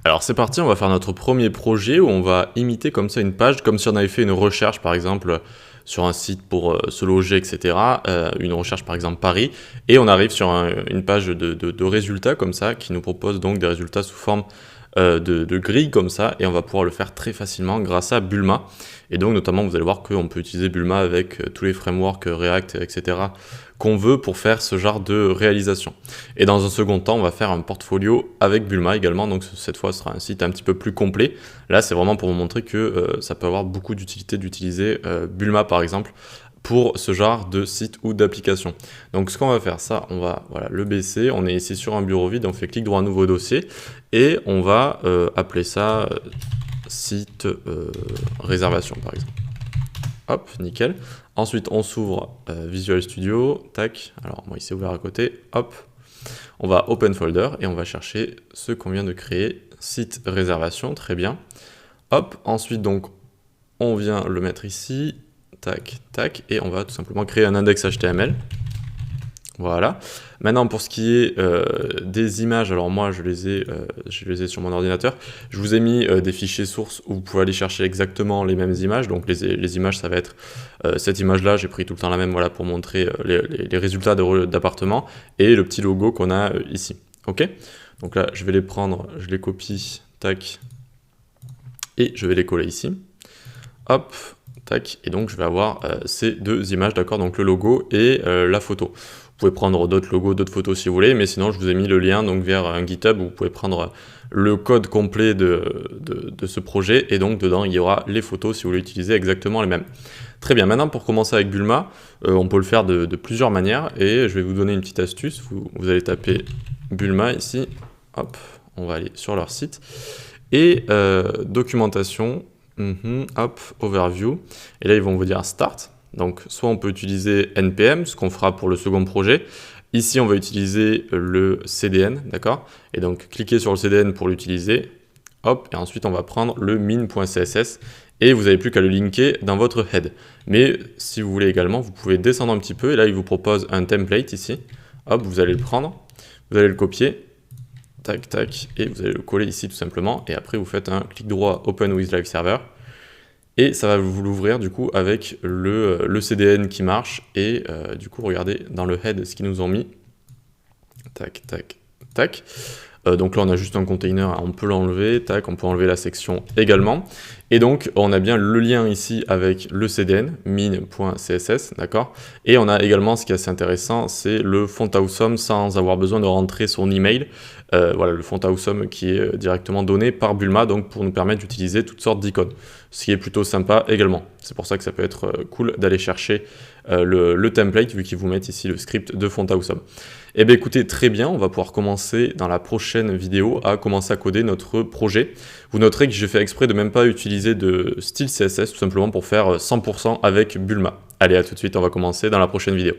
Alors c'est parti, on va faire notre premier projet où on va imiter comme ça une page, comme si on avait fait une recherche par exemple sur un site pour se loger, etc. Une recherche par exemple Paris, et on arrive sur une page de résultats comme ça, qui nous propose donc des résultats sous forme de grille comme ça, et on va pouvoir le faire très facilement grâce à Bulma. Et donc notamment vous allez voir qu'on peut utiliser Bulma avec tous les frameworks React, etc. qu'on veut pour faire ce genre de réalisation. Et dans un second temps, on va faire un portfolio avec Bulma également, donc cette fois ce sera un site un petit peu plus complet. Là c'est vraiment pour vous montrer que ça peut avoir beaucoup d'utilité d'utiliser Bulma par exemple pour ce genre de site ou d'application. Donc ce qu'on va faire, ça, on va le baisser, on est ici sur un bureau vide, on fait clic droit nouveau dossier, et on va appeler ça site réservation par exemple. Hop, nickel. Ensuite, on s'ouvre Visual Studio, tac, alors moi il s'est ouvert à côté, hop, on va Open Folder et on va chercher ce qu'on vient de créer, site réservation, très bien. Hop, ensuite donc, on vient le mettre ici, tac, tac, et on va tout simplement créer un index HTML. Voilà. Maintenant, pour ce qui est des images, alors moi, je les ai sur mon ordinateur. Je vous ai mis des fichiers sources où vous pouvez aller chercher exactement les mêmes images. Donc, les images, ça va être cette image-là. J'ai pris tout le temps la même, voilà, pour montrer les résultats d'appartement et le petit logo qu'on a ici. OK? Donc là, je vais les prendre, je les copie, tac, et je vais les coller ici. Hop, tac, et donc je vais avoir ces deux images, d'accord, donc le logo et la photo. Vous pouvez prendre d'autres logos, d'autres photos si vous voulez, mais sinon je vous ai mis le lien donc vers un GitHub où vous pouvez prendre le code complet de ce projet, et donc dedans il y aura les photos si vous voulez utiliser exactement les mêmes. Très bien, maintenant pour commencer avec Bulma, on peut le faire de plusieurs manières, et je vais vous donner une petite astuce. Vous allez taper Bulma ici, hop, on va aller sur leur site, et documentation, hop, overview, et là ils vont vous dire start. Donc soit on peut utiliser npm, ce qu'on fera pour le second projet. Ici on va utiliser le CDN, d'accord, et donc cliquez sur le CDN pour l'utiliser, hop, et ensuite on va prendre le min.css, et vous n'avez plus qu'à le linker dans votre head. Mais si vous voulez également, vous pouvez descendre un petit peu, et là il vous propose un template ici, hop, vous allez le prendre, vous allez le copier, tac, tac, et vous allez le coller ici tout simplement, et après vous faites un clic droit Open with Live Server, et ça va vous l'ouvrir du coup avec le CDN qui marche, et du coup regardez dans le head ce qu'ils nous ont mis, tac, tac, tac. Donc là on a juste un container, on peut l'enlever, tac, on peut enlever la section également, et donc on a bien le lien ici avec le CDN, min.css, d'accord, et on a également, ce qui est assez intéressant, c'est le font awesome sans avoir besoin de rentrer son email. Voilà, le font awesome qui est directement donné par Bulma, donc pour nous permettre d'utiliser toutes sortes d'icônes, ce qui est plutôt sympa également. C'est pour ça que ça peut être cool d'aller chercher le template, vu qu'ils vous mettent ici le script de font awesome. Eh bien écoutez, très bien, on va pouvoir commencer dans la prochaine vidéo à commencer à coder notre projet. Vous noterez que j'ai fait exprès de même pas utiliser de style CSS, tout simplement pour faire 100% avec Bulma. Allez, à tout de suite, on va commencer dans la prochaine vidéo.